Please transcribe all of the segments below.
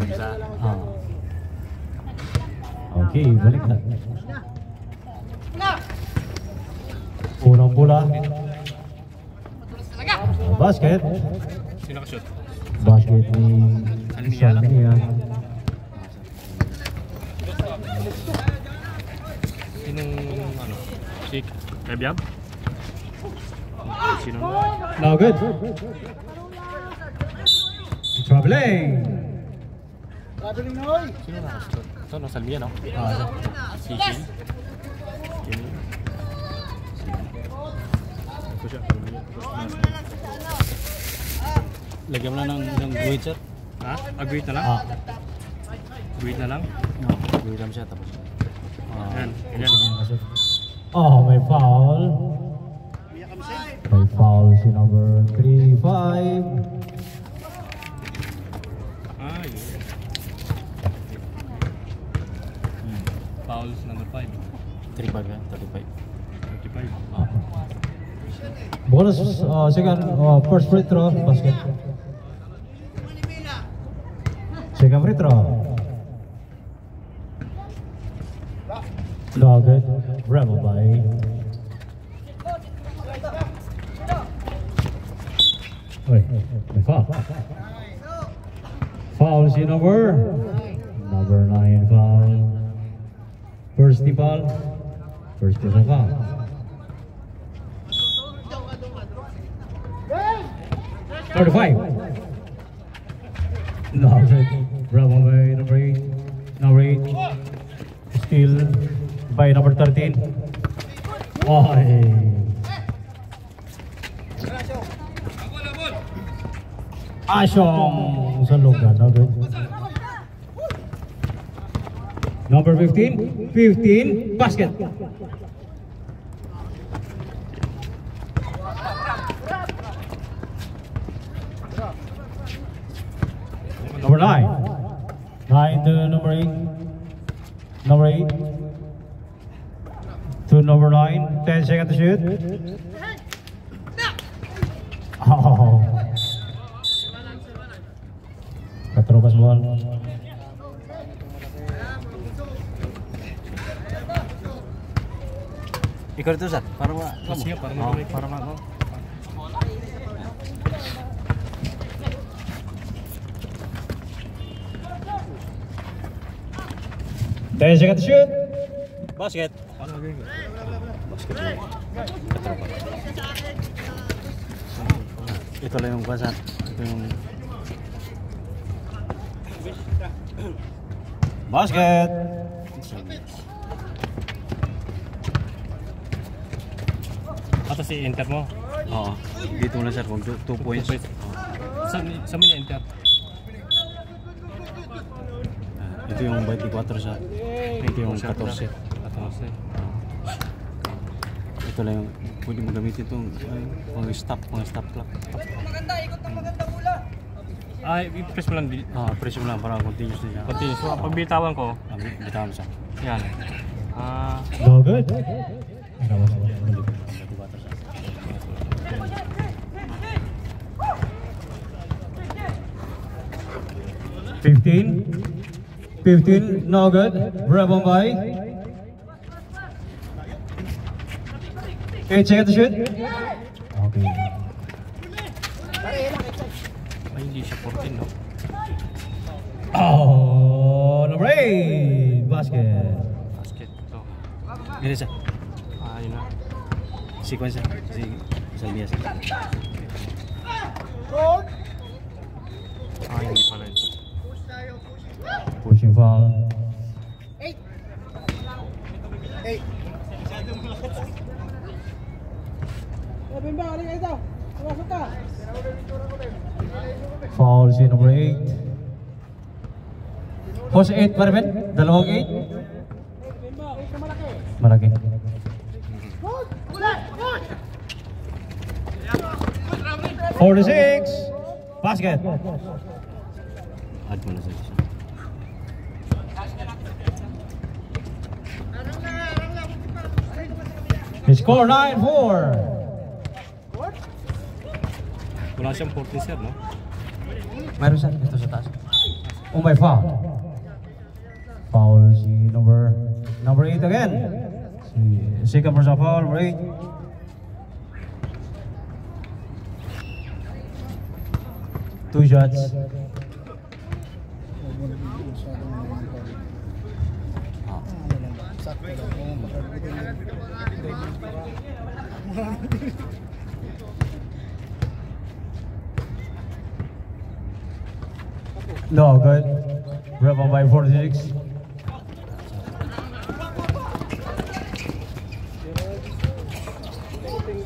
Isa. Okay, balik na. Unang bola. Basket. Sino ka-shoot? Basket ni Salmia. Sinong ano? Si Kebyab? Sino? Now good. Traveling. Sino nakashoot? Ito, no? Salmia, no? Si Kim? Kim? Ito siya, Salmia. Lagyan mo na ng guhit, sir. Ha? Agreed na lang? Agreed na lang? Guhit lang siya, tapos. Yan, ganyan. Oh, may foul. May foul si number 3-5. Yeah. Fouls number 5. 35 yan, 35. 35. Bonus, second, first free throw, basket. Second free throw. No good. Rebel by. Wait, foul. Foul si number 9 foul. First team foul. First team foul. Number 5. No good. Rebel by number 8. Number 8. Still by number 13. Asyong sa lugar. No good. Number 15. 15. Basket. Number 9. 9 to number 8. Number 8 to number 9. 10 seconds to shoot. Oh. Katrobas ball. Ikaw dito, sir. Para mo. Sige, para mo. Para mo. 10 seconds to shoot. Basket. Ito lang yung basan. Ito yung Basket. Ito si enter mo? Oo. Dito na, sir. 2 points. Saan mo na-enter? Ito yung 24 siya. Ito yung 14. Ito lang yung pwede mo gamitin itong pang-stop clock. Maganda, ikot ng maganda bola. I-press mo lang. Press mo lang para continuous na siya. Continuous. So, pag bitawan ko, Bitawan siya. yan. No good. 15, no good. Rebel by. 8 seconds to shoot. Okay. Ay, hindi siya 14, no? Oh, number 8. Basket. Basket. Ito. Ganun siya. Yun na. Sequence siya. Sa liya siya. Hindi pala ito. Pushing foul. 8. Bimba, halika ito. Pumasok ka. Foul si number 8. Post 8 pa rin. Dalawang 8. Bimba, 8 na malaki. Malaki. Ulit! 46. Basket. Add mo na siya. He scored 9-4. Wala siyang 14, sir, no? Meron siya. Ito sa taas. Oh my foul. Foul si number 8 again. Si second personal foul, number 8. Two shots. No, good. Rebound by 46.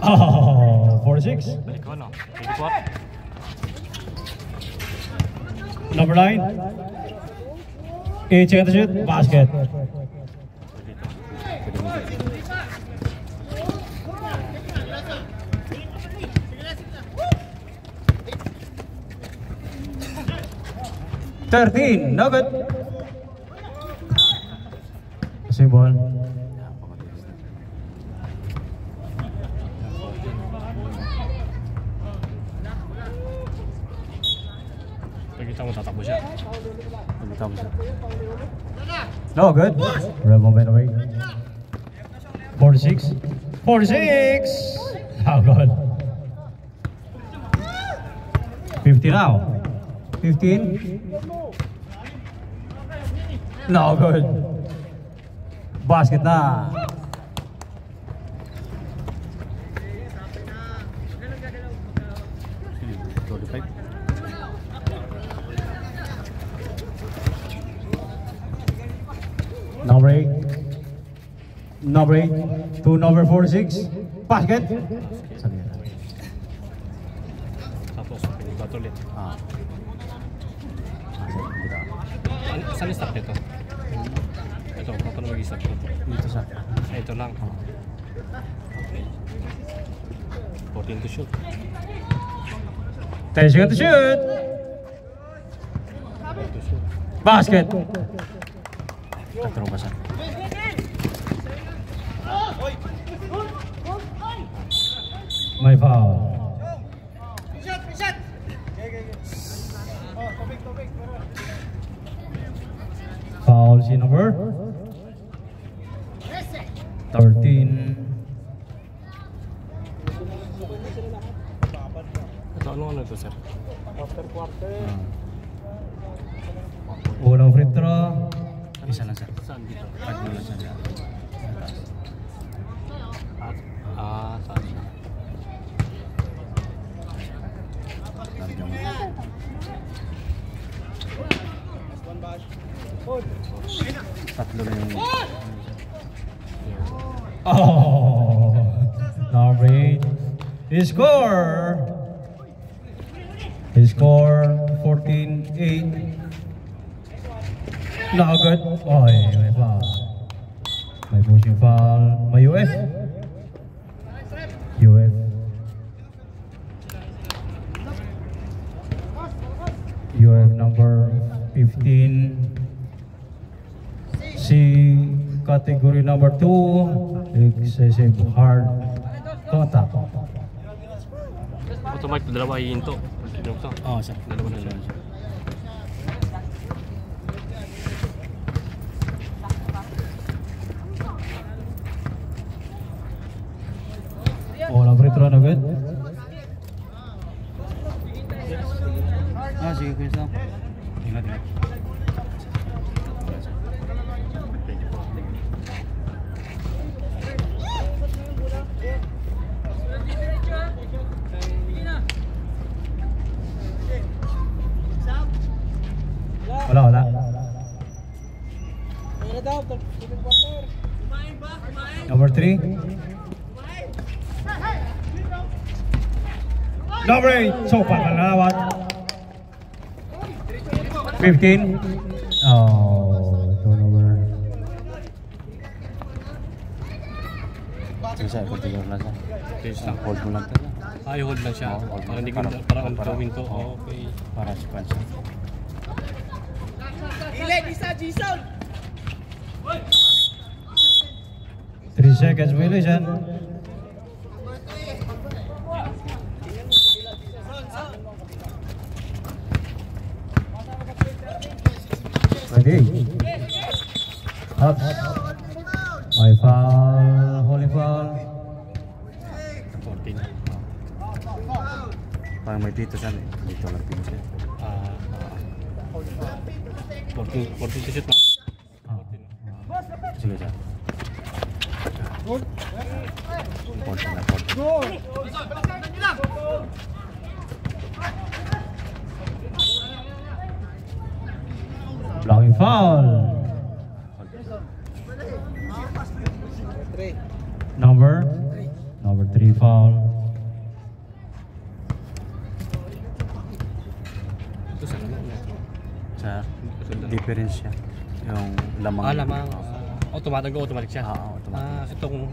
Oh, 46. Balik ko, no? 24. Number 9. 8 seconds to shoot. Basket. $13. No good. Same ball. Pagkita mo, tatakbo siya. Pagkatapos siya. No good. Rebound by the way. 46. 46. Oh god. 50 now. 15. No good. Basket na. Number 8. Number 8 to number 46. Basket. Tapos, pinibat ulit. Ah. Saan yung stop nito? Ito, paano mag-i-stop nito? Dito sa. Ito lang. Okay. 14 to shoot. 10 seconds to shoot. 4 to shoot. Basket. Tatro ba siya? May foul. Foul si number 13. Ito, ano ito, sir? Unang free throw. Isa lang siya. Saan dito? Pag mo lang siya. Saan siya? Larga mo. Tatlo na yung... Oh, number 8. He score 14-8. No good. Oh, may foul. May pushing foul. May UF. UF number 15. Si category number 2. Excessive hard contact. Automatic, dalawa hihinto. Kinog to. Oo, siya. Dalawa na siya. Oh, na free throw na good. Ah, sige, Chris lang. Ingat, ingat. Wala. Number 3. Number 8. Sopa ka lawat. 15. Oh, turnover. Sige siya, continue lang siya. Please lang. Hold mo lang tayo. Hold lang siya. Oo, hold Para hindi lang. parang Para- gawin to. oo. Okay. Para sa pansa. Ilan, isa, Jason! 3 seconds violation. 28. Up. May foul, holding foul. 14. Parang may dito siya eh. Dito lang dito siya. 14 to shoot na. Sige siya. 14 na 14. Blocking foul. Number 3 foul. Ito sa ano? Sa difference siya. Yung lamang. Lamang. Automatic siya. Automatic. Itong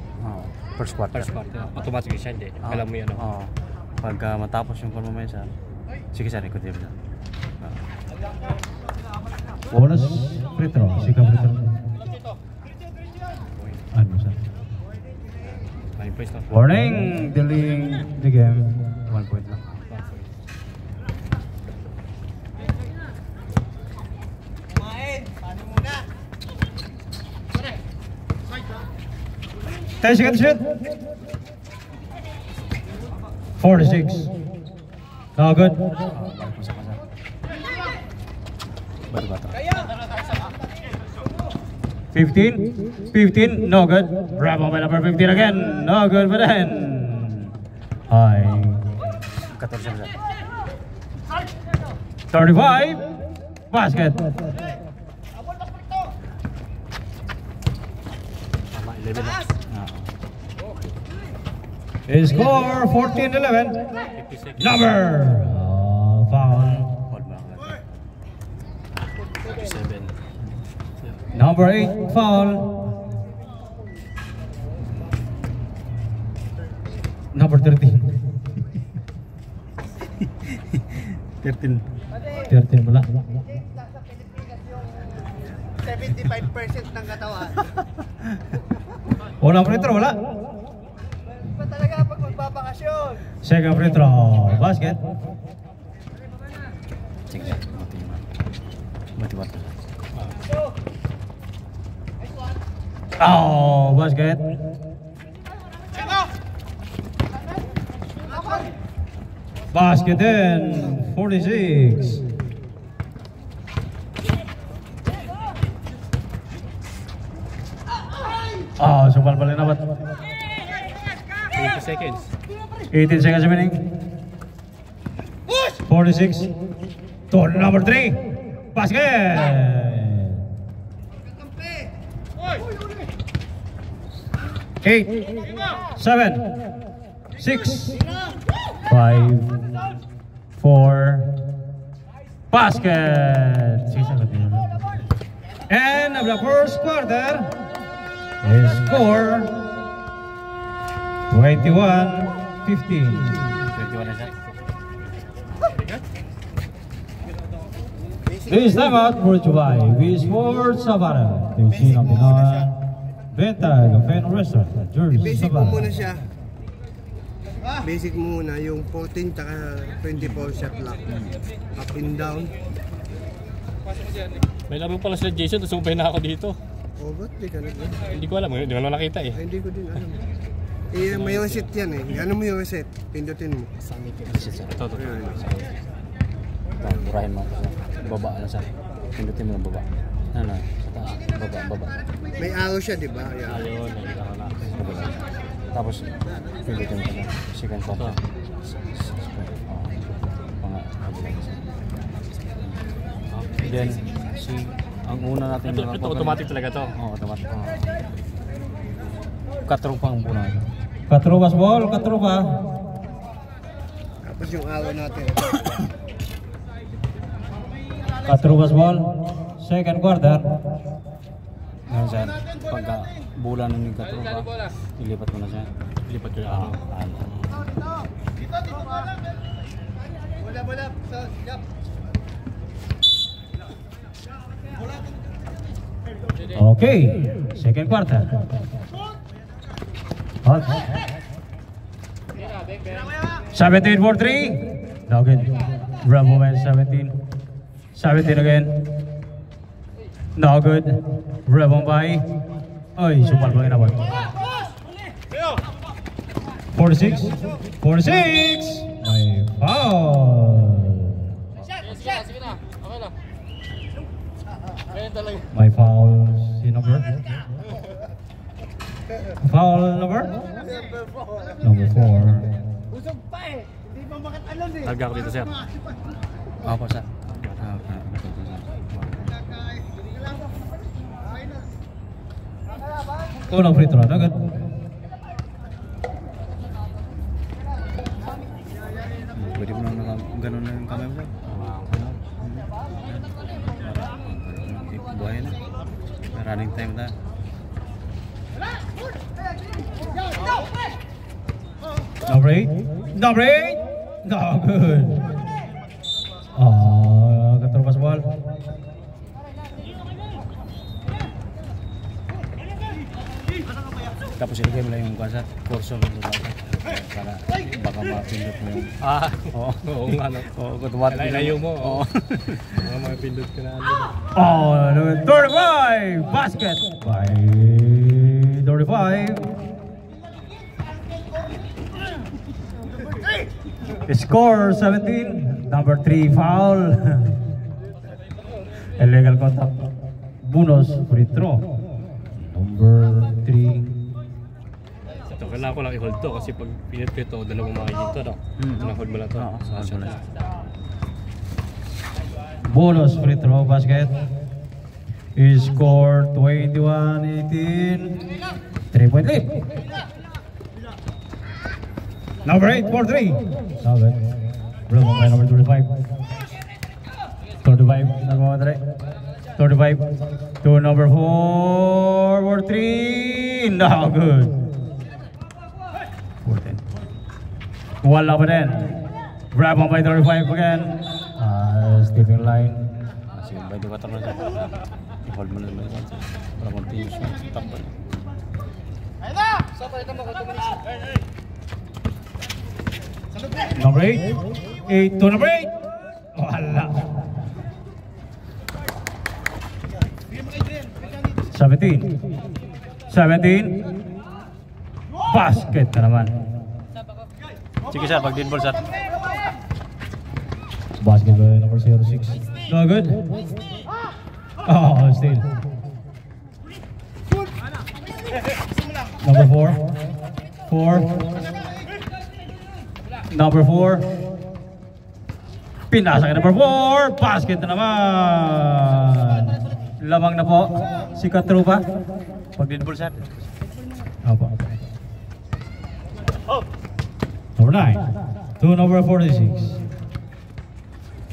First quarter. first part, automatic siya, hindi. Alam mo yan, Oo. Pag matapos yung formation, sige sa record na. Bonus free throw. Sika free throw. Ano siya? 9 points na. Warning, delaying the game. 1 point lang. Ten seconds shoot. 46. No good. Baru bata. 15, no good. Bravo by number 15 again. No good for then. High. 14 siya. 35. Basket. Tama, 11 na. His score 14-11. 56. Number. Foul. Hold mo lang. 57. Number 8 foul. Number 13. 13. 13 pala. 75% ng katawan. Unang free throw, wala. Iba talaga pag magbabakasyon. Second free throw, basket. Sige. Mati-mati. Oh, basket. Basket din, 46. Sumpal pala na ba't? 20 seconds. 18 seconds remaining. 46. To number 3. Basket. 8, 7, 6, 5, 4. Basket. And of the first quarter, his score 21-15. 21 na siya. This time out for July, we Sports Sabara. Tingin ang Pinoy. Bentag, Fan Restaurant, Jersey, Basic mo Sabara. muna siya. Basic mo muna yung 14 tsaka 24 shot lock. Up and down. May labi pala sila Jason, tapos sumpay na ako dito. O ba't di ka nag Hindi ko alam, hindi ko naman nakita eh. Ay, hindi ko din alam. Eh, may reset yan eh. Ano mo yung reset? Pindutin mo. Ito. Ayan. Burahin mo. Baba na siya. Pindutin mo ng baba. Ano? Sa taas. Baba. May arrow siya, di ba? Ayan. Ayun, nakita ko na. Baba. Tapos, pindutin mo siya. Second quarter. Mga then, ang una natin Ito automatic talaga to. Oo, automatic. Katro pang una. Katro baseball, katro ba? Tapos yung arrow natin. Katro baseball, second quarter. Ngayon siya, pagka bulan ng katro pa, ilipat mo na siya. Lipat ko yung ano. Wala. Okay, second quarter. Hot. 17 for 3. No good. Bravo man, 17. 17 again. No good. Rebon by. Ay, sumal pa inabot. 46. 46. May foul. May foul si number. Foul number? Number 4. Usog pa eh. Hindi pa makatalon eh. Larga ako dito, sir. Apa sa? Unang free throw, agad. Pwede mo nang ganun na yung kamay mo. Buhay na. Running time na. Number 8. Number 8. No good. Keterlepas ball. Tapos ilagay mo lang yung kuasa, kurso ng lugar. Para baka mapindot mo yung... Oo. Oo nga, no? Oo, kutuwat. Layo mo. Oo. Mga mapindot ka na. Number 35. Basket by 35. Score 17. Number 3 foul. Illegal contact. Bonus free throw. Number 3. Ito, kailangan ko lang i-hold to kasi pag pinit ko ito, dalawang makikita to, no? Hold mo lang to. Bonus free throw basket. Score 21-18. 3-point lead. Number 8 for 3. Sabi. Bro, by number 35. 35. Nagmamadali. 35. To number 4 for 3. No good. 14. Wala pa din. Grab on by 35 again. Stepping line. Sige, by the water na siya. I-hold mo na naman siya. Para continuous mo. Takbo. Number 8. 8 to number 8. Wala. 17. 17. Basket na naman. Sige sir, pag dead ball sir. Basket by number 06. No good. Oh, still. Number 4. 4. Number 4. Pinasa ka number 4. Basket na naman. Lamang na po. Sikat trupa. Pag dead ball sir. Opo. Number 9. To number 46.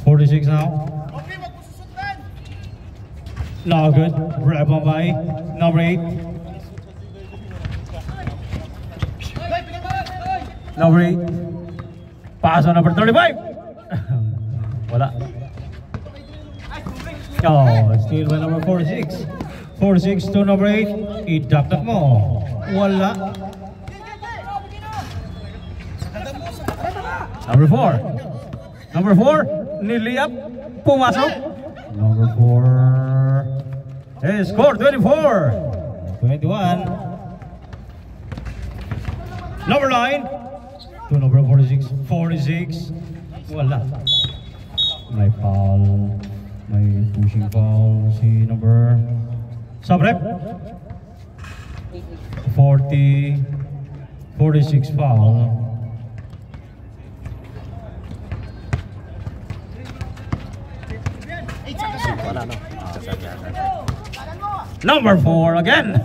46 now. No good. Grab on by number 8. Number 8. Pass on number 35. Wala. Oh, still by number 46. 46 to number 8. Idaktak mo. Wala. Number 4. Number 4. Niliyap. Pumasok. Number 4. Hey, score 24. 21. Number 9. To number 46. 46. Wala. May foul. May pushing foul. Si number Sabrep. 40. 46 foul. Number 4 again.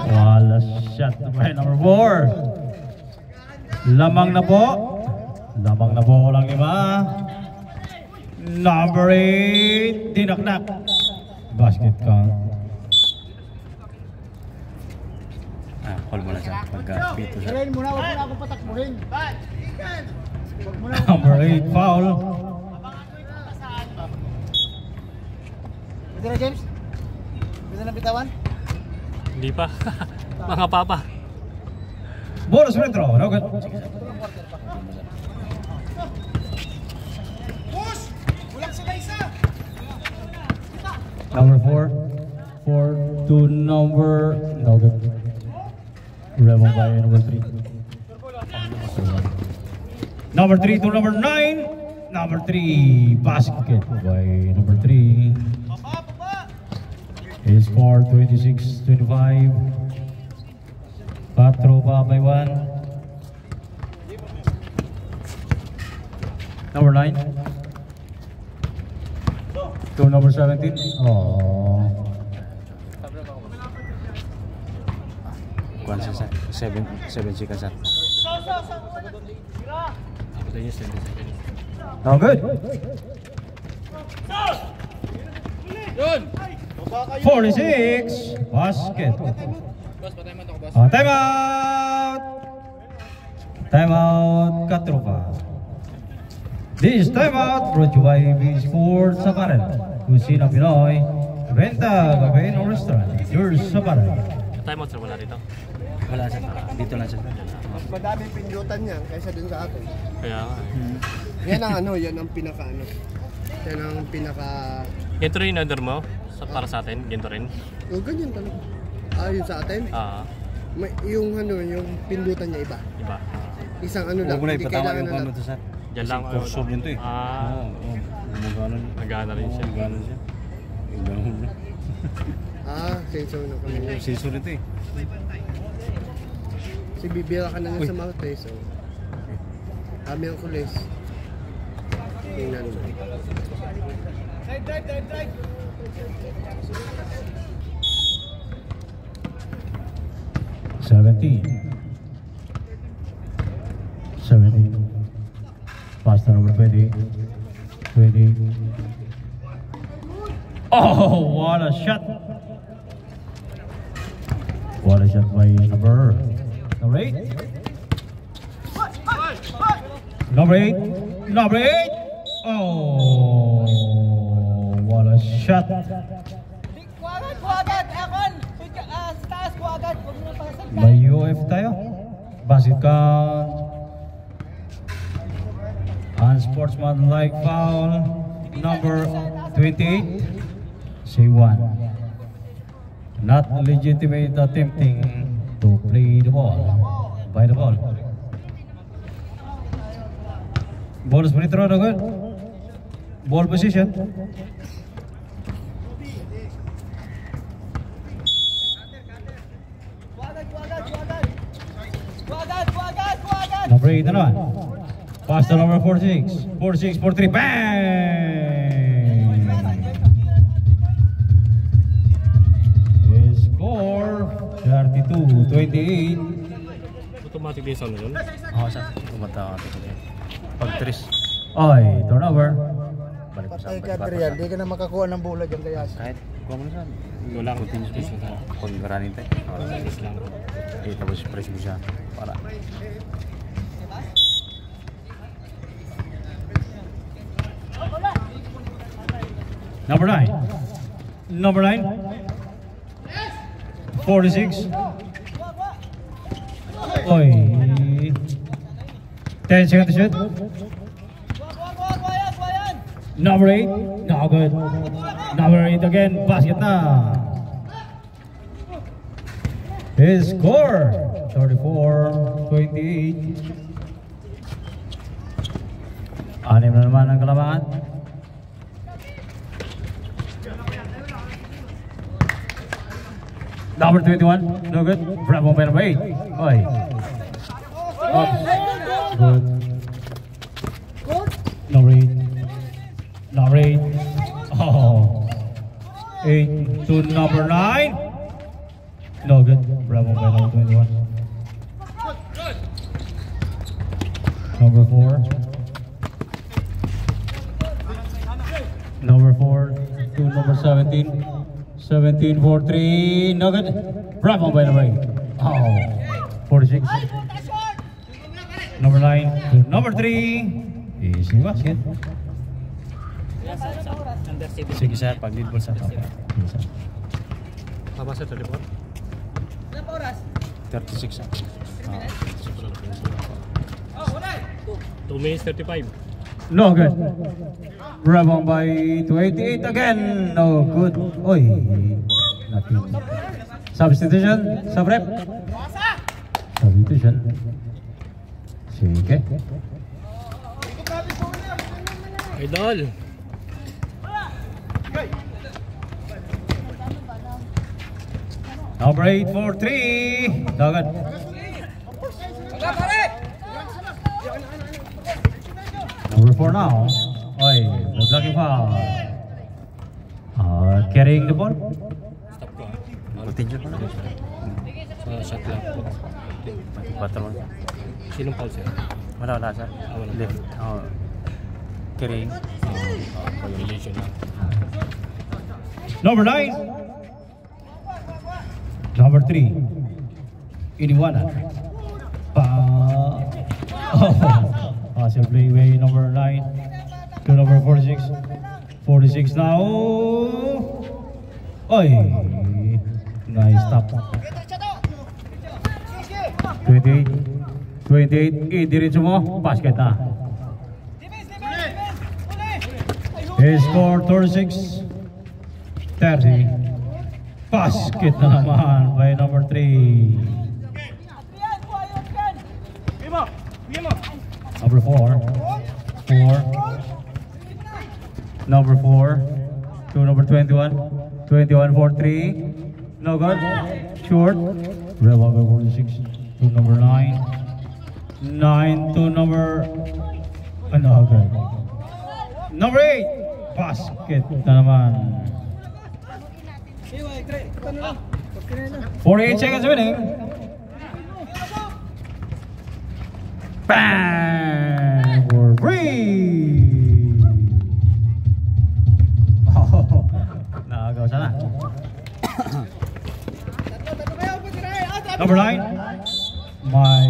Wala shot by number 4. Lamang na po. Lamang na po lang 5. Number 8. Dinaknak. Basket count. Hold mo na siya. Pagka pito sir. Kirain muna, huwag mo na ako patakbuhin. Number 8 foul. Pwede na, James? Pwede na bitawan? Hindi pa. Mga papa. Bonus free throw. No good. Push! Walang sila isa! Number 4. 4 to number... No good. Rebound by number 3. Number 3 to number 9. Number 3. Basket by number 3. His score 26-25. Patro pa by 1. Number 9. To number 17. Oh. Kuan siya, 7 seconds. Ako tayo 7 seconds. No good. 46. Basket. Time out. Time out. Katropa. This time out brought to you by B Sports Apparel. Kusina Pinoy. Benta, Cafe and Restaurant. Yours Apparel. Time out sir, wala dito. Wala siya. Dito lang siya. Mas madaming pindutan niya kaysa dun sa atin. Kaya nga. Yan ang ano, yan ang pinaka ano. Yan ang pinaka... Ganito rin yung order mo? Para sa atin, ganito rin? O ganyan talaga. Yun sa atin. May, yung ano, yung pindutan niya iba. Iba. Isang ano lang, Huwag mo na hindi ipatawa kailangan yung na ano to, sir. Diyan lang. Kursor yun to eh. Oo. Nagana rin siya. Nagana siya. Ganun na. Sensor na kami. Sensor ito eh. Kasi bibira ka na nga sa mouth eh, so... Kami ang kulis. Tingnan mo. Drive! 17. Pass to number 20. Oh, what a shot! What a shot by number 8. Number 8. Oh, what a shot! May UF tayo. Basket count. Unsportsmanlike foul. Number 28. Say 1. Not legitimate attempting to play the ball. By the ball. Ball is free throw, no good. Ball position. Number 8 na naman. Pass to number 46. 43. Bang! His score 32-28. Automatic din sound na yun? Oo, sir. Kumata ako. Pag 3. Oy, turnover. Balik ko sa Patay ka, Adrian. Di ka na makakuha ng bola dyan kaya. Kahit, kuha mo na sir. Wala akong space na. Pag running time. Space lang. Tapos press mo siya. Para. Number 9. 46. Oy. 10 seconds to shoot. Number 8. No good. Number 8 again. Basket na. His score 34-28. Anim na naman ang kalamangan. Number 21, no good. Bravo by number 8. Oy. Good. Number 8. Oh. 8 to number 9. No good. Bravo by number 21. Number 4. Number 4 to number 17. 17 for 3. No good. Bravo by number 8. Oh. 46. Number 9 to number 3. Easy basket. Sige sir, pag lead ball sir. Tama sa 34? 36 sir. 2 minutes 35. No good. Rebound by 288 again. No good. Oy. Nothing. Substitution. Subrep. Substitution. Sige. Idol. Number 8 for 3. Dagat. Number 4 now. Oy, the blocking foul. Carrying the ball. Stop ko. Continue pa na. Sa shot lang po. Batal mo. Sinong foul sir? Wala sir. Wala. Left. Carrying. Violation lang. Number 9. Number 3. Iniwana. Passive play way number 9 to number 46. 46 now. Oy. Nice stop. 28. 28. Diretso mo. Basket na. He scored 36. 30. Basket na naman by number 3. Number 4. Number 4 to number 21. 21 for 3. No good. Short. Rebound by 46 to number 9. 9 to number. No good. Number 8. Basket na naman. 48 seconds winning. Bang! For free! Oh, nakagaw sana. Number 9. My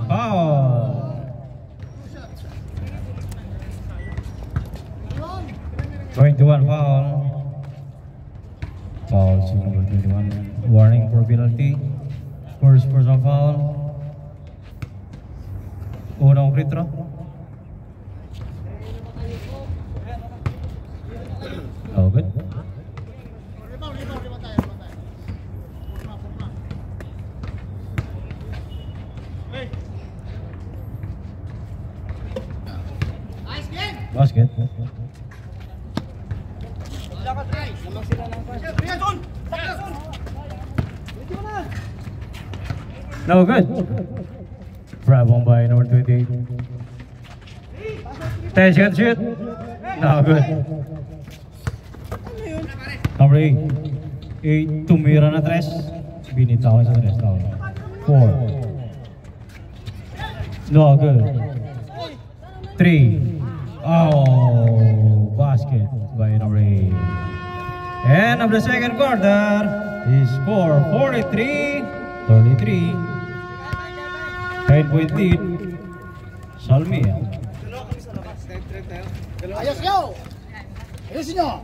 foul. 21 foul. Foul si number 21. Warning for penalty. First personal foul. Unang free throw. Oh, good. Basket. No good. Bravo by number 28. 10 seconds shoot. No good. Number 8. 8 tumira na tres. Binitawan sa tres. 4. No good. 3. Oh, basket by number 8. End of the second quarter. He scored 43-33. 10-point lead. Salmi. Ayos nyo! Ayusin nyo!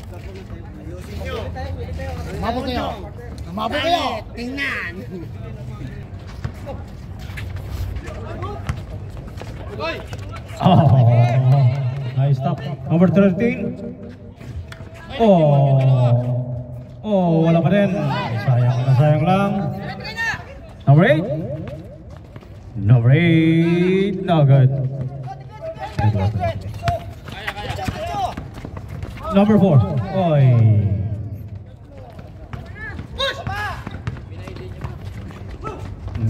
Mabog kayo! Mabog kayo! Tingnan! Oh, nice stop. Number 13. Oh, wala pa din. Sayang lang. Number 8. Number 8. No good. Number 4. Oy.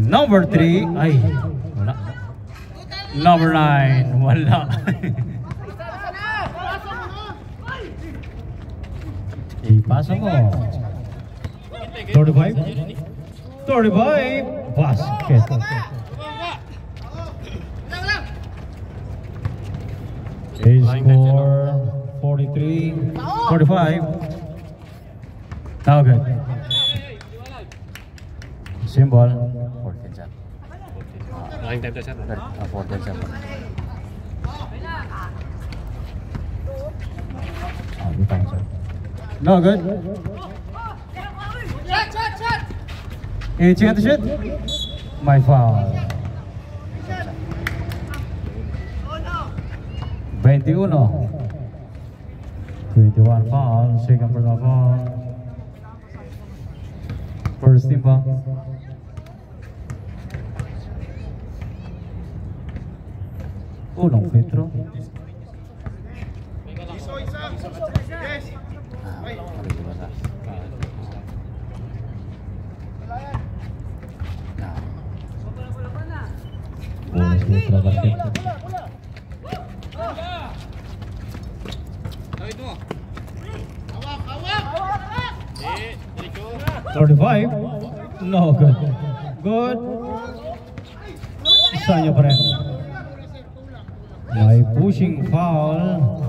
Number 3. Ay, wala. Number 9. Wala. Ipasa mo. 35. 35. Basket. They score 43, 45. Now good. Symbol. 14 shot. Laking time na sir. 14 shot. No good. 8 seconds to shoot. My foul. 21. 21 foul, second personal foul. First team foul. Unang free throw. Bonus free throw basket. $35. No good. Good. Sanyo pa rin. May pushing foul.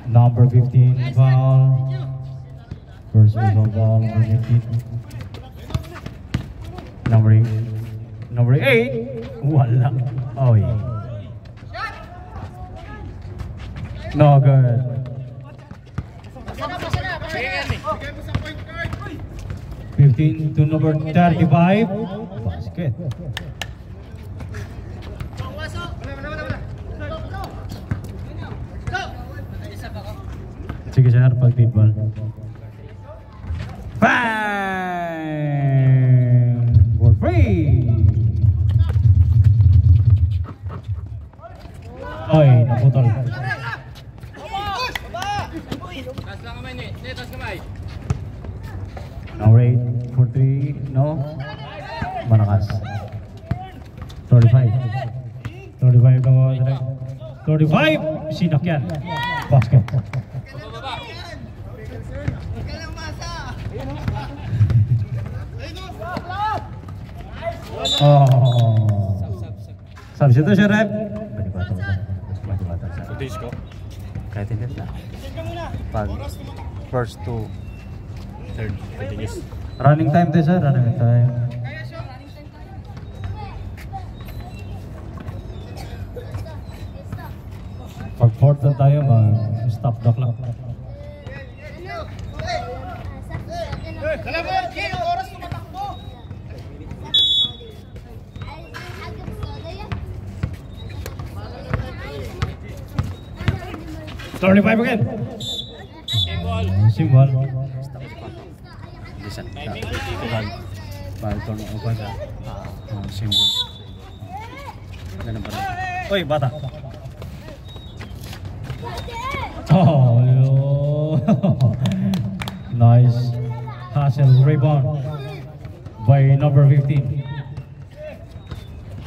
Number 15 foul. First personal foul, number 15. Number 8. Wala. Oh yeah. No good. 15 to number 35. Basket. Sige sir, pag-titball. Bang! For free! Oy, naputol. Now rate for 3, no? Manakas. 35. 35 na mo. 35! Sinak yan. Basket. Oh. Substitution rep. Footage ko. Kahit hindi na. Pag first to Third. Continuous. Running time tayo sir, running time. Pag fourth na tayo, mag-stop the clock. Kalaban, King, oras tumatakbo. 35 again. Symbol. Lisan. Balton o ba? Symbol. Ganun pa rin. Oy, bata. Oh, nice hustle rebound by number 15.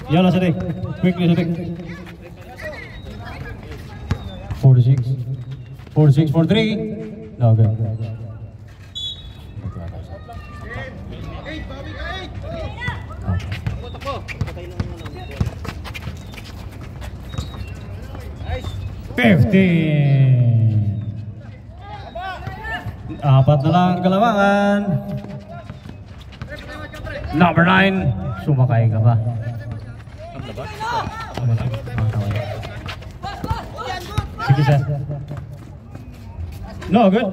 Yalla Sadiq, quickly Sadiq. 46 for 3. No good. Apat na lang kalamangan. Number 9. Sumakay ka ba? Sige sir. No good.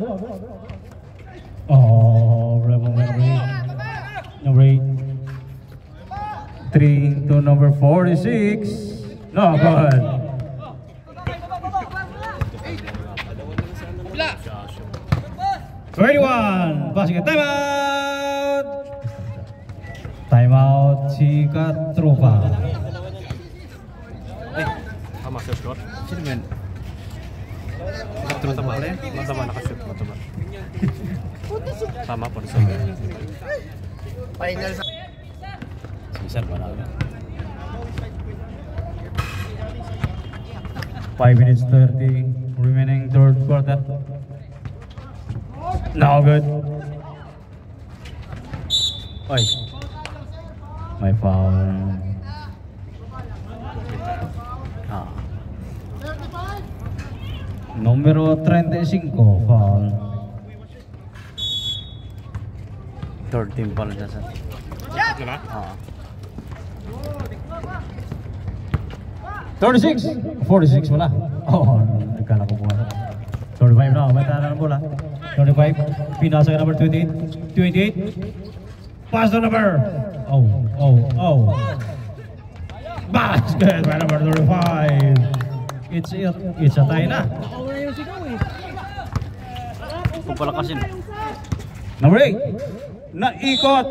Oh, number 8. 3 to number 46. No good. 21. Basket timeout. Timeout si Katropa. Tama sa score. Sino man? Mataba rin. Mataba nakashoot. Mataba. Tama po sa Final sa... Sisan wala na. 5 minutes 30 remaining third quarter. No good. Oy. May foul. Numero 35 foul. Third team pala siya sa. Diba? 36. 46 wala. Oh, nagkala ko buwan. 35 na, may tala ng bola. 35, pinasa ka number 28. 28. Pass the number. Oh. Basket by number 35. It's a tie na. Pupalakasin. Number 8. Naikot.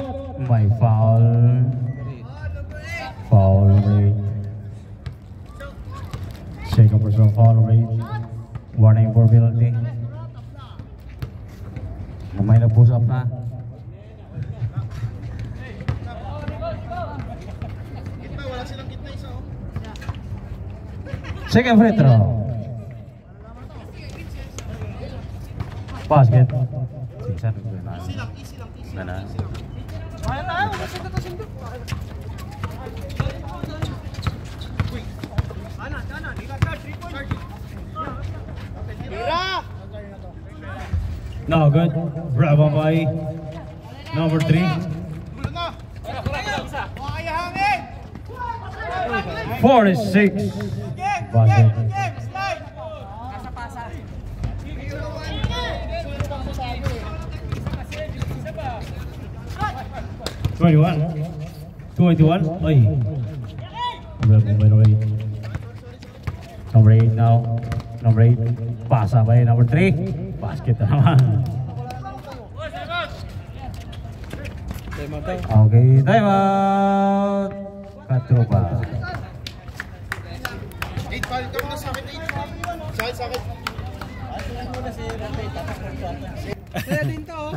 May foul. Foul rate. Second personal foul rate. Warning for penalty. May nag-push up na. Second free throw. Basket. Sana. No good. Grab on by number 3. 46. Basket. 21. Ay. Grab on by number 8. Number 8 now. Number 8. Pasa by number 3. Basket na naman. Okay, time out. Katropa. 8, balik ka muna sa akin, 8. Sakit. Kaya din to, oh.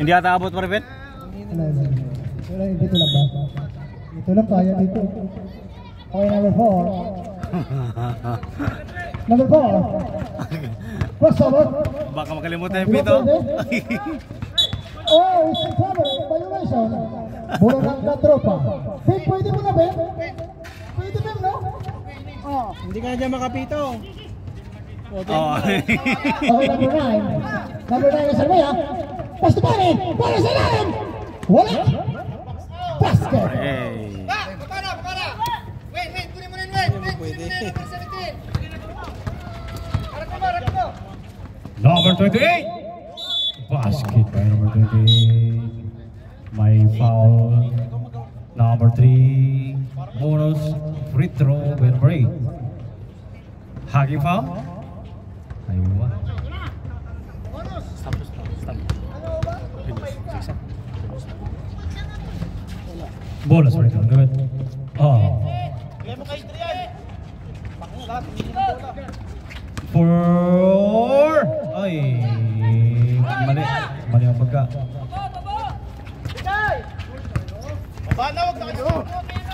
Hindi ata abot pa rin. Wala, dito lang ba? Dito lang kaya dito. Okay, number 4. Number 4. First over. Baka makalimutan yung pito. Oh, it's in trouble. Violation. Bola ng Katropa. Ben, pwede mo na, Ben? Pwede, Ben, no? Oh. Hindi ka na dyan makapito. Oh. Okay, number 9. Number 9 na Sarmaya. Pass to Bani. Para sa ilalim. Wala. Basket. Hey. Pakara. Wait, kunin mo na yun, wait. Kunin mo na yun, number 17. Harap mo. Number 28. Basket by number 28. May foul. Number 3. Bonus free throw by number 8. Hacking foul. Aywa. Stop. Bonus free throw. Good. Oh. Four. Ay. Mali ang pagka.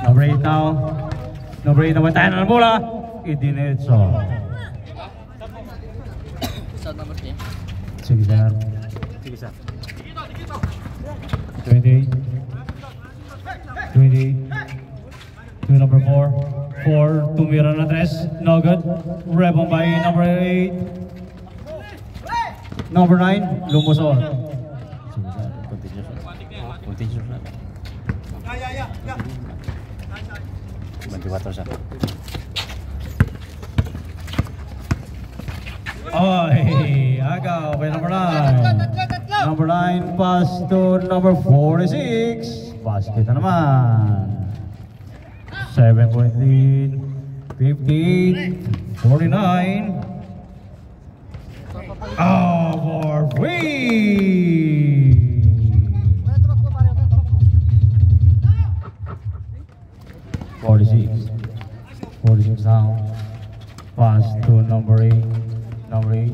Number 8 now. Number 8 naman tayo na ng bola. Idinetso. Sige, sir. 28. 2 number 4. 4, tumira na tres. No good. Rebound by number 8. Number 9, lumusot. Continuous na. 24 siya. Ay, agaw by number 9. Number 9, pass to number 46. Basket na naman. 7-point lead. 15, 49. For free. 46 now. Pass to number 8. Number 8.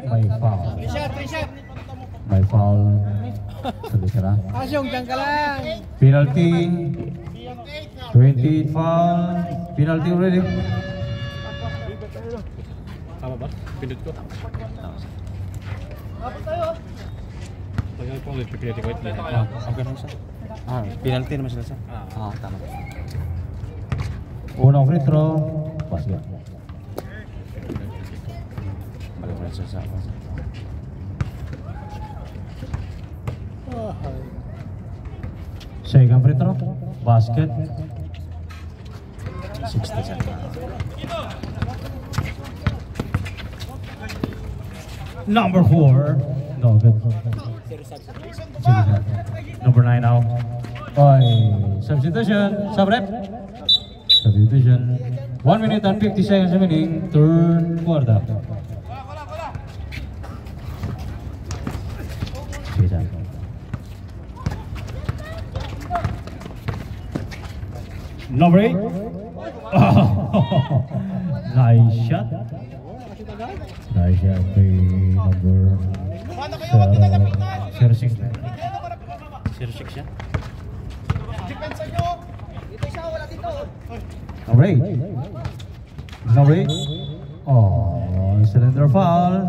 May foul. May foul. Sabi ka na. Asyong, dyan ka lang. Penalty. 28 foul. Penalty already. Tama ba? Pindot ko. Tagal ko ulit, pipilitin ko ito. Ang ganun siya. Penalty naman sila siya. Tama. Unang free throw. Basket. Balik mo na siya sa akin. Second free throw. Basket. 60 siya. Number 4. No good. Sige, sir. Number 9 now. Substitution. Sub-rep. Substitution. 1 minute and 50 seconds remaining. Third quarter. Number 8. Nice shot. Nice shot by number 06. 06 siya. Number 8. Number 8. Cylinder foul.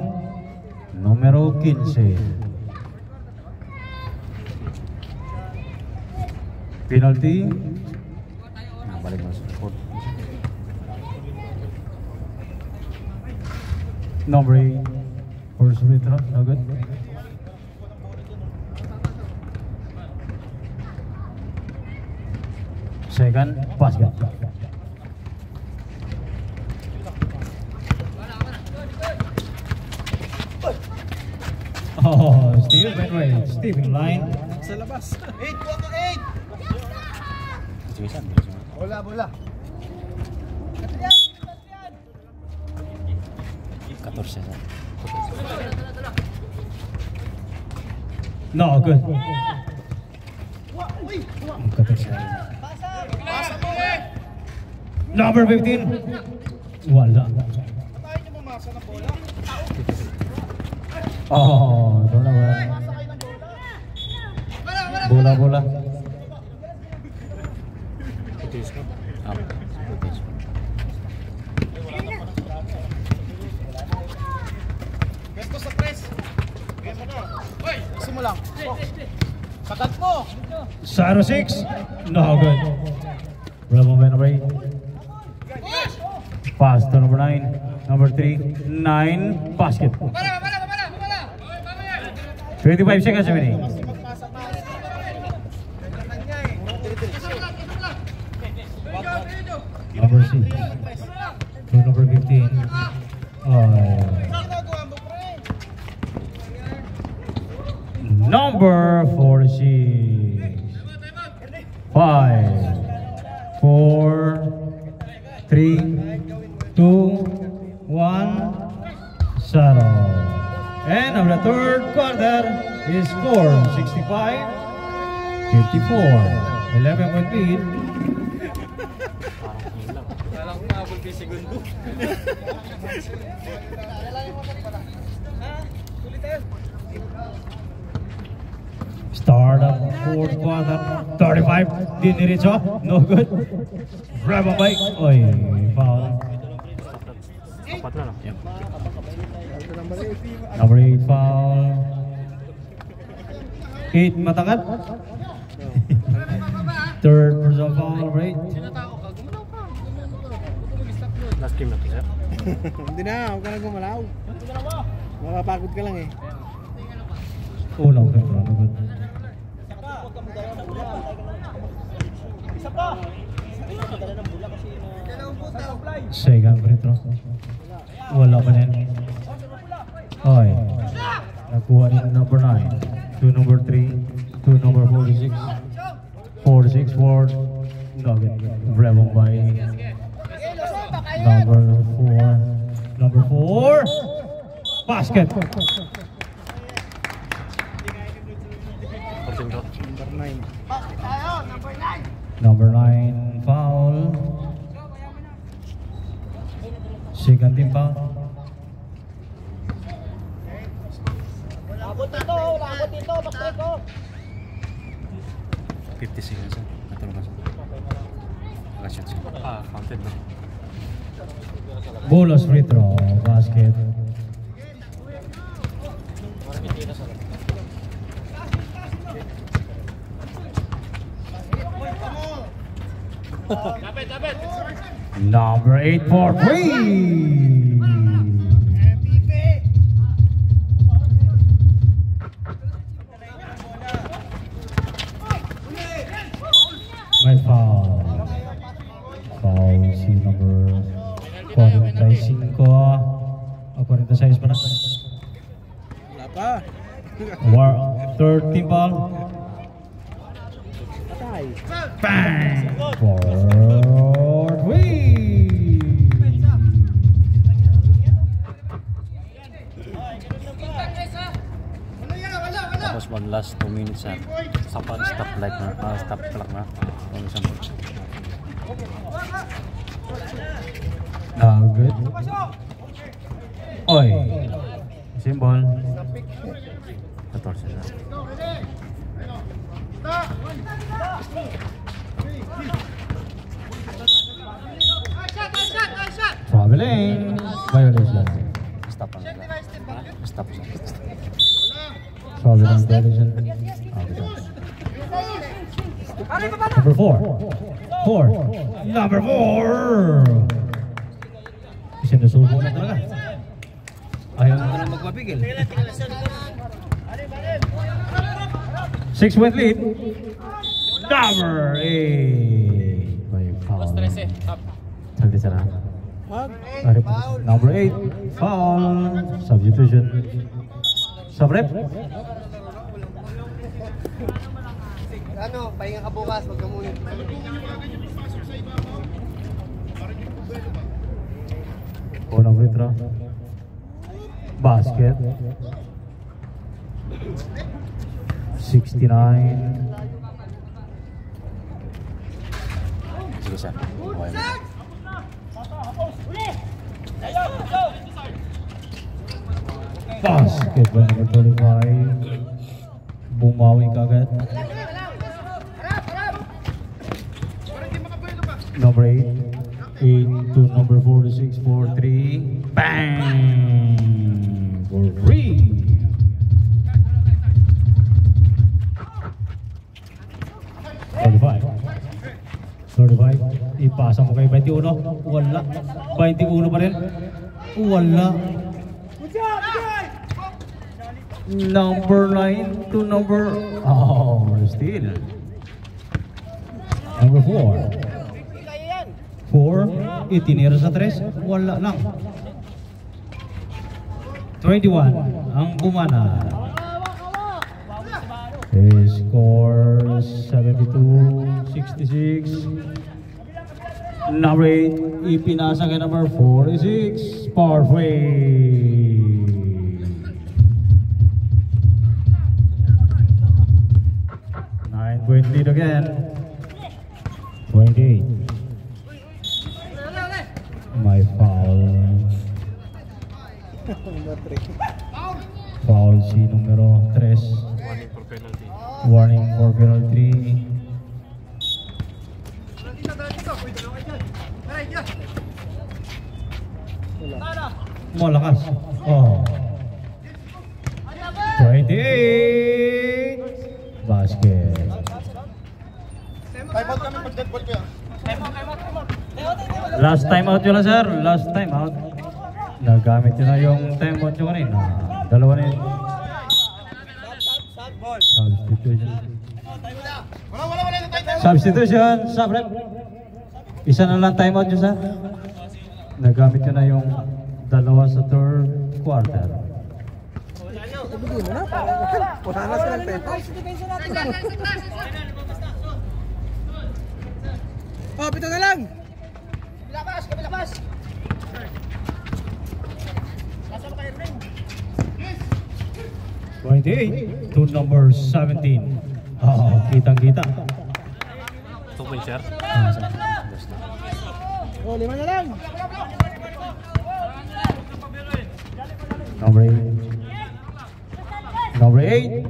Numero 15. Penalty. Balik mo sa support. Number 8. First free throw. No good. Second basket. Steve Benway. Steve in line. Sa labas. 8, 8. Situation. Bola. 14 siya. No good. 14. Number 15. Wala. Bola. Putis ka. Putis. Gasto sa press. Gasto na. Hoy, gusto mo lang. Sagat mo. Saro 6. No good. Bravo number 8. Pass to number 9. Number 3. 9. Basket. 25 seconds remaining. Number 6. To number 15. Number 46. 5, 4, 3, 2, 1, settle. And of the third quarter is score 65, 54. 11-point lead. Start of fourth quarter. 35. Diniritso. No good. Grab a bike. Oy, foul. Apat na lang. Number 8 foul. 8 matangad. Third personal foul. Number 8. Last game na to, sir. Hindi na, huwag ka na gumalaw. Makapagod ka lang eh. No good. Second free throw. Wala pa din. Oy. Nakuha ni number 9. To number 3. To number 46. 46 for Nugget. Bravo by number 4. Number 4. Basket. Number 9 foul. Second team foul. Labot dito, back ko. 50 seconds. Katulog ka siya. Counted na. Bonus free throw. Basket. Number 8 for 3. May foul. Foul si number 45 o 46 pa na. Wala pa. Third team foul. Bang! For three! Tapos mag last 2 minutes sir. Stop light na. Stop clock na. Good. Oy. Symbol. 14 na. Traveling. Violation. Stop na. Stop. Traveling violation. Number 4. Number 4. Sinusubo na talaga. Ayaw na magpapigil. 6-point lead. Number 8. May foul. Saldi sana. Number 8. Foul. Substitution. Subrep. Ano, pahinga ka bukas, wag ka muna. Unang free throw. Basket. 69. Sige sir. Okay. Basket by number 25. Bumawi kagad. Number 8. 8 to number 46 for 3. Bang! For 3. Ipasa mo kay 21. Wala. 21 pa rin. Wala. Number 9 to number... Oh, still. Number 4. 4. Itinira sa 3. Wala lang. 21. Ang bumana. His score 72-66. Number 8, ipinasa kay number 46, Parfait. 9-point lead again. 28. My foul. Foul si numero 3. Warning for penalty. Warning for penalty. Malakas. Oh. 28. Basket. Time out kami pag dead ball ko yan. Last time out yun lang sir. Last time out. Nagamit yun na yung time out yun kanina. Dalawa na yun. Substitution. Wala yung time out. Substitution. Subrep. Isa na lang time out yun sir. Nagamit yun na yung dalawa sa third quarter. Wala na silang penta. Oh, pito na lang. Bilabas. 28 to number 17. Oh, kitang-kita. 2 point share. Oh, 5 na lang. Number 8. Number 8.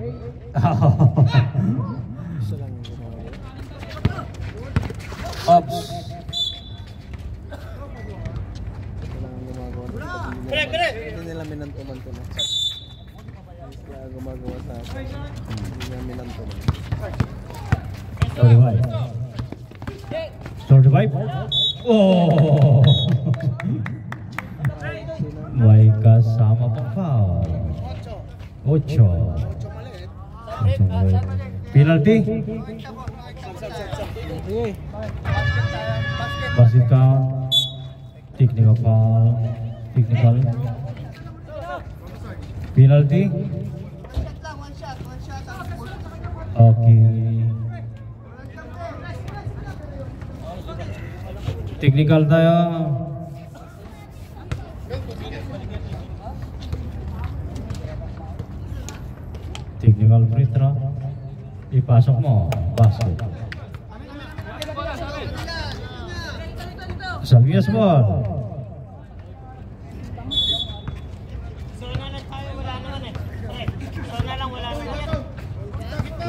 Ups. Hindi nila minantuman-tuman. Kaya gumagawa sa akin. Hindi nila minantuman. 35. Oh! May kasama pang foul. 8. Penalty. Basket count. Technical foul. Technical. Penalty. Okay. Technical tayo. Technical free throw. Ipasok mo. Basket. Salvias ball.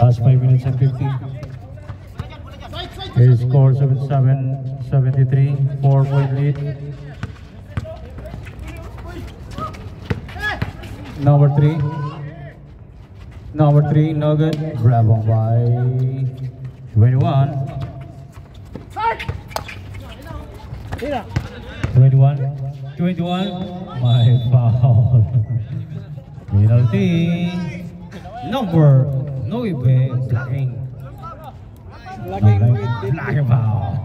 Last 5 minutes and 50. His score 77-73, 4-point lead. Number 3, no good. Grab on by 21. 21, my foul. Penalty. Number 9, blocking. Blocking foul.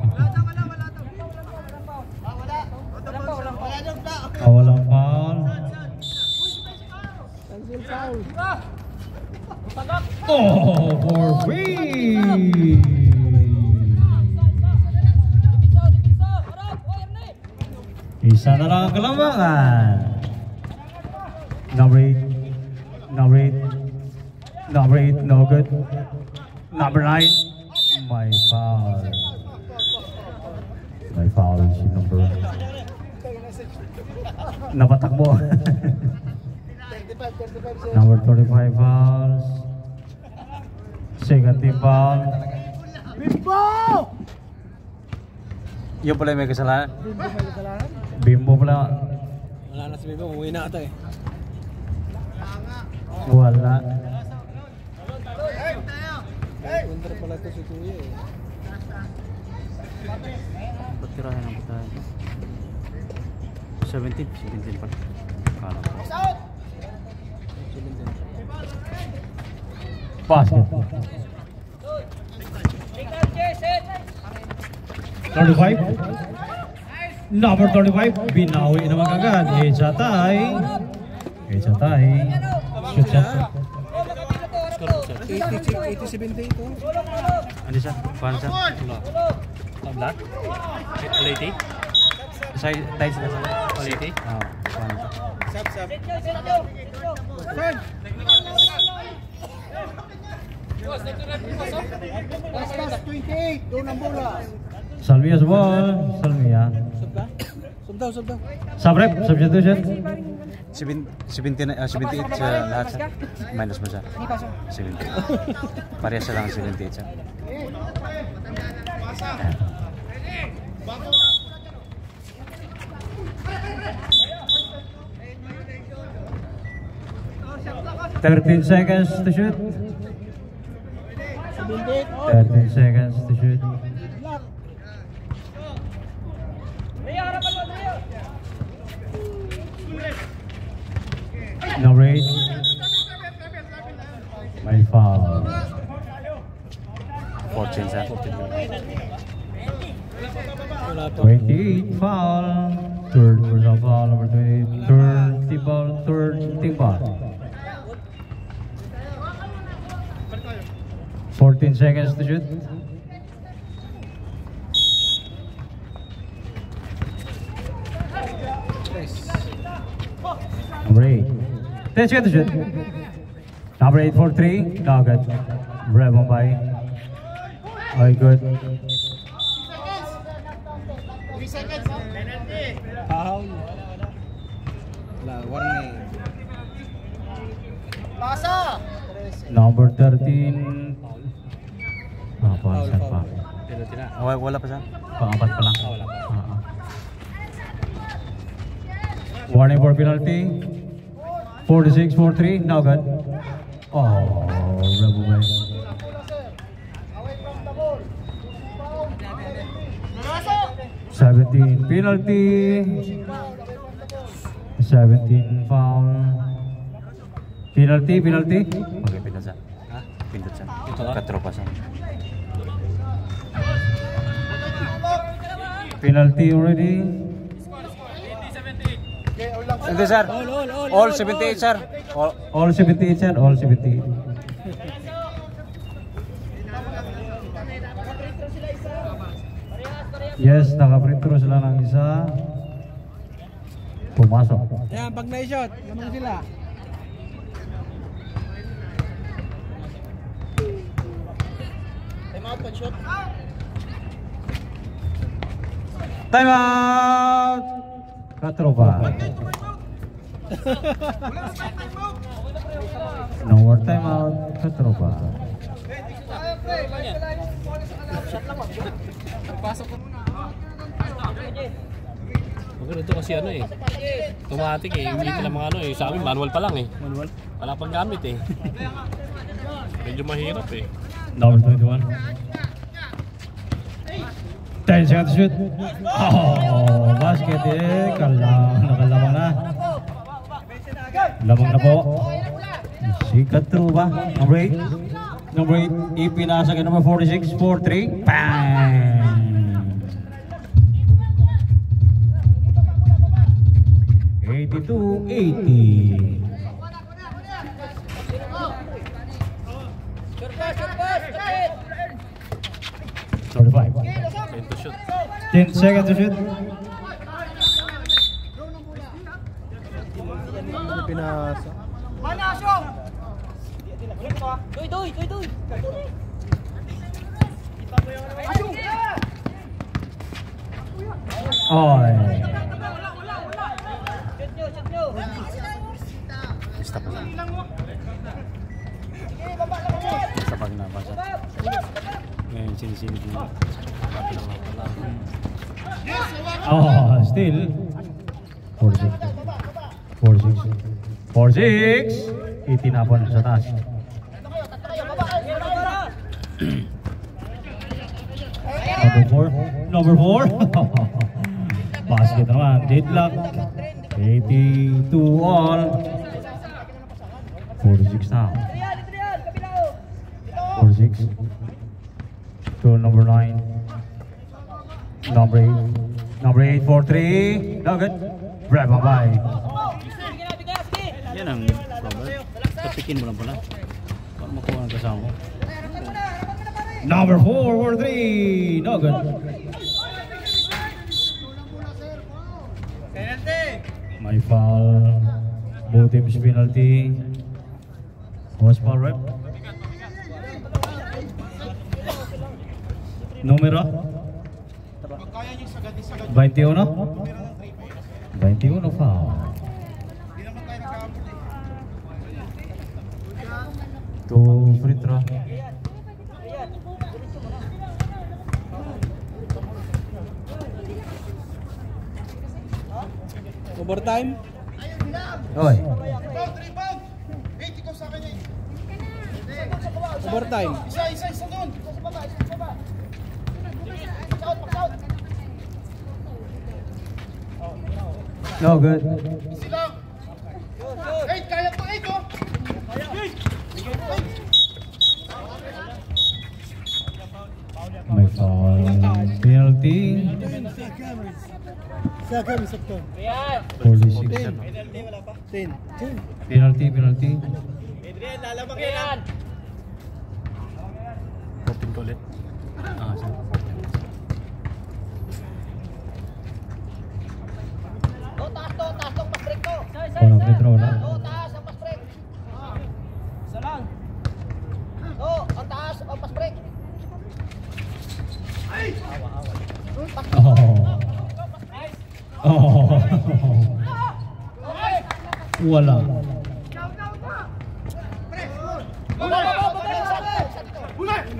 Walang foul. Oh, for free. Isa na lang ang kalambangan. Number 8, no good. Number 9, my foul. My foul si number. Napatakbo. Number 35 fouls. Second team foul. Yung pala may kasalanan. Bimbo pala. Wala na si Bimbo, umuwi na ata eh. Wala. Punta pala ito si Kuya eh. Ba't tirahin ang putahan? 17 pala. Kala ko. Basket. 35. Number 35. Binawi naman agad. Echatay. Shoot shot. 80-70 ito. Ano siya? Paano siya? Black? Lady? Tayo sila sa Lady? Oo. Paano siya? Salvia's ball. Salvia. Sub daw. Sabrep. Substitution. 78 sa lahat siya. Minus mo siya. 70. Parehas siya lang 78 siya. $13 seconds to shoot. 13 seconds to shoot. Number 8. My foul. 14 siya. 28 foul. Third personal foul. Number 28. Third team foul. 14 seconds to shoot. Number 8. 10 seconds to shoot. Number 8 for 3. No good. Rebel by. Oh, good. 3 seconds. Foul. Warning. Pasa! Number 13. Foul. Penalty na. Wala pa siya? Pang-apat pa lang. Wala pa. Warning for penalty. 46-43. No good. Oh, rebel by. Away from the ball. 17 penalty. 17 foul. Penalty. Okay, pindot siya. Ha? Pindot siya. Ito ba? Katropa siya. Penalty already. Hindi sir. All 78 sir. All 78 sir. All 78. Yes, naka-free throw sila ng isa. Pumasok. Yan, pag na-shot, naman sila. Time out, pag-shot. Time out! Katropa. No more time out. Katropa. Maganda ito kasi ano eh. Automatic eh. Hindi ka lang mga ano eh. Sa amin manual pa lang eh. Manual? Wala pang gamit eh. Medyo mahirap eh. Number 21. 10 seconds to shoot. Oh, basket eh. Nakalamang na. Lamang na po. Si Katropa. Number 8. Number 8. Ipinasa kay number 46. 4-3. Bang! 82-80. Number 5. 10 seconds to shoot. Pinasa. Oy. Stop na. Stop na basa. Ngayon sinisilip mo. Oh, still 46. Itinapon sa taas. Number 4. Basket naman. Deadlock. 82 all. 46 now. 46. To number 9. Number 8. Number 8 for 3. Nugget. Grab a by. Yan ang problem. Tapikin mo lang pala. Para makuha ng kasama mo. Number 4 for 3. Nugget. May foul. Both teams penalty. Was foul rep. Numero 21. 21 foul. Two free throw. Overtime. Oy. Overtime. No good. May foul. Penalty. 46. 10. Penalty. Open ko ulit. Sige. Walang free throw na. Oh. Wala.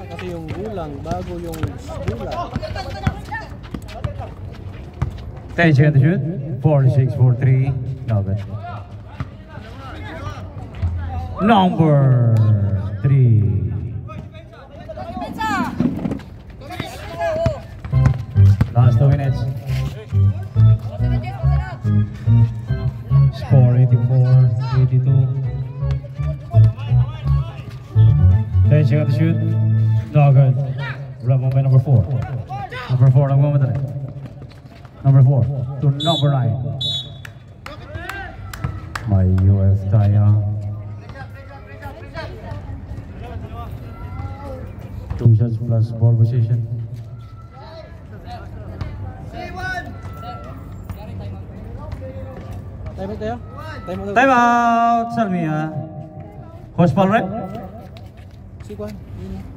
Kasi yung gulang bago yung gulang. 10 seconds to shoot. 46 for 3. No good. Number 3. Last 2 minutes. Score 84-82. 10 seconds to shoot. No good. Rebound by number 4. Number 4 nagmamadali. Number 4 to number 9. May UF tayo. 2 shots plus ball position. Time out tayo? Time out, Salmia. Host ball rep. Si Juan,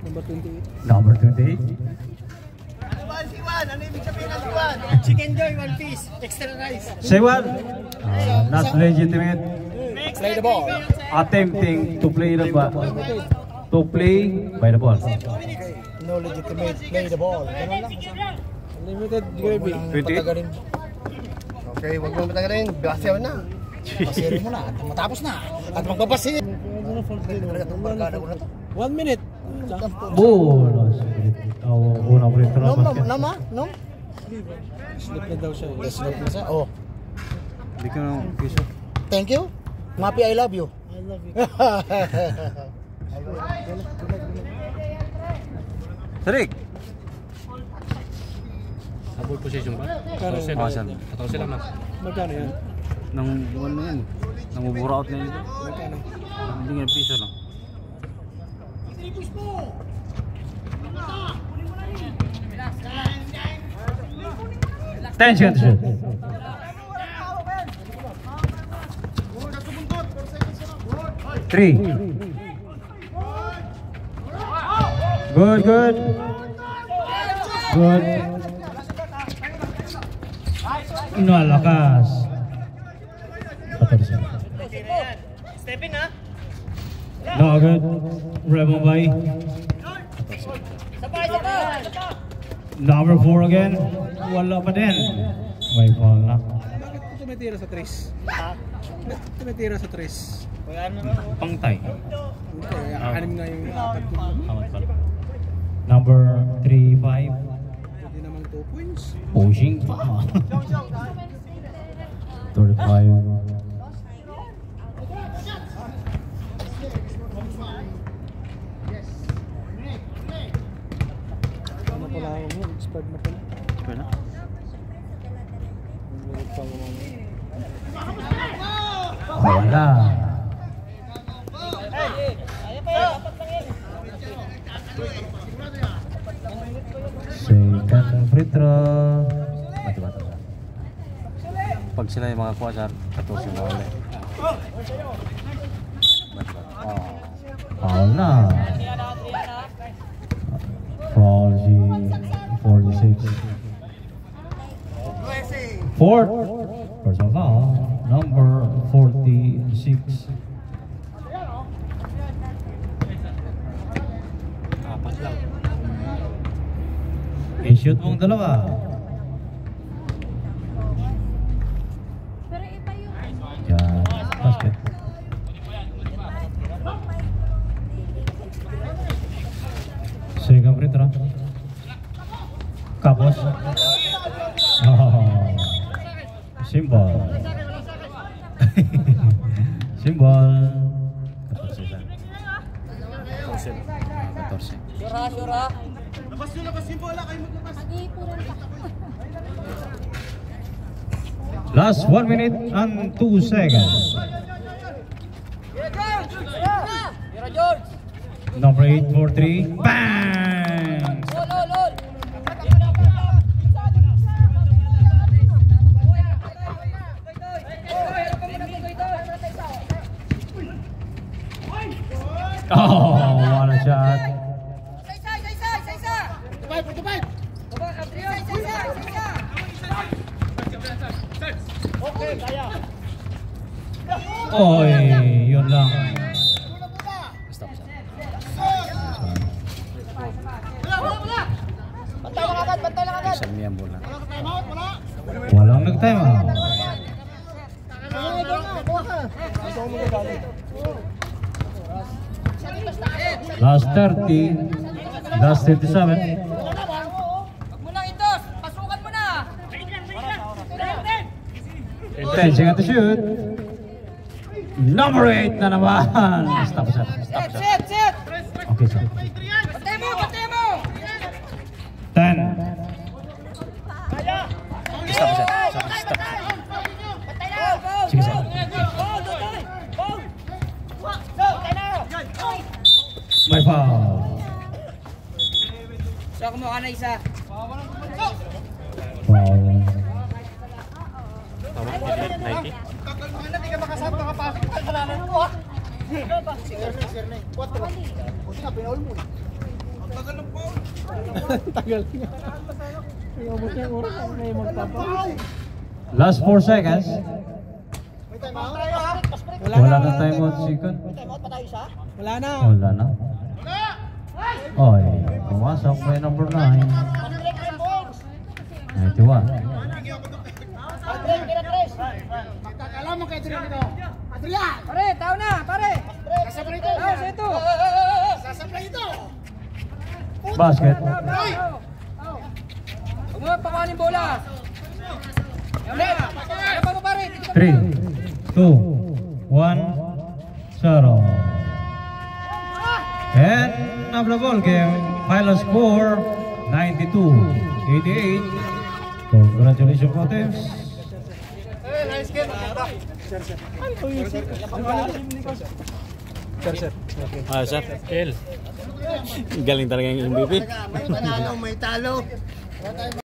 number 28. Number 28. Siwan, ano ibig sabihin ng Siwan? Chicken joy, one piece, extra rice. Siwan, not legitimate. Play the ball. Attempting to play the ball. To play by the ball. No legitimate, play the ball. Ganun lang. Unlimited gravy. 28. Okay, wag mo matagalin. Basayaw na. Pasirin mo na at matapos na. At magpapasin. 1 minute. Bonus. Unang free throw. No? Slip na daw siya. Slip na siya. Oh. Hindi ko na piso. Thank you. Mapi, I love you. I love you. Tarik! Habol position ba? 14 lang na. Magkano yan? Nang ano yan. Nangubura out na yun. Magkano? Hindi nga piso lang. Tension shoot. Three. Good. Good. Lakas. Step in ha? No good. Rebel by. Number 4 again. Wala pa din. May ball na. Bakit ko tumitira sa tres? Tumitira sa tres. Pangtay. Anim nga yung apat ko. Number 3-5. Hindi naman 2 points. Pushing pa. 35. Ano pala yun? Expert na pala. Sure na? Wala. Second free throw. Mati-mati. Pag sila yung mga kuha sa 14 na ulit. Foul na. Foul si 46. Fourth. Personal foul. Number 46. Apat lang. I-shoot mong dalawa. Yan. Basket. Second free throw. Kapos. Oh. Symbol. Symbol. 14. Sura. Labas yung bola, kayo maglabas. Last 1 minute and 2 seconds. George! Number 8 for 3. Bang! Lol! Oh, what a shot. Isa! Okay, kaya. Oy, yun lang. Bantay lang agad. Isang miyang bola. Walang nag-time out. Last 30. Last 37. Wag mo nang itos. Pasukan mo na. 10 seconds to shoot. Number 8 na naman. Stop shot. Set. Okay, sir. Bantay mo. 10. Stop shot. Sige, sir. May foul. So, kumuha na isa. Foul. Tama, 90. Sernay. 4. Buti nga, pinaul mo. Ang tagal ng foul. Tagal niya. Umabot yung oras ang may magpapa. Last 4 seconds. May time out? Wala na time out, second. May time out pa tayo isa? Wala na. Wala na. Oy, pumasok may number 9. 91. Alam mo kay Adrian ito. Adrian! Pare, tao na, pare. Sasablay ito. Tao, sa ito. Sasablay ito. Basket. Huwag mo pakuhanin bola. Yan pa mo, pare. 3, 2, 1, 0. And of the ball game, final score 92-88. Congratulations, Potems. Nice game. Sir. El. Galing talaga yung MVP. May talo.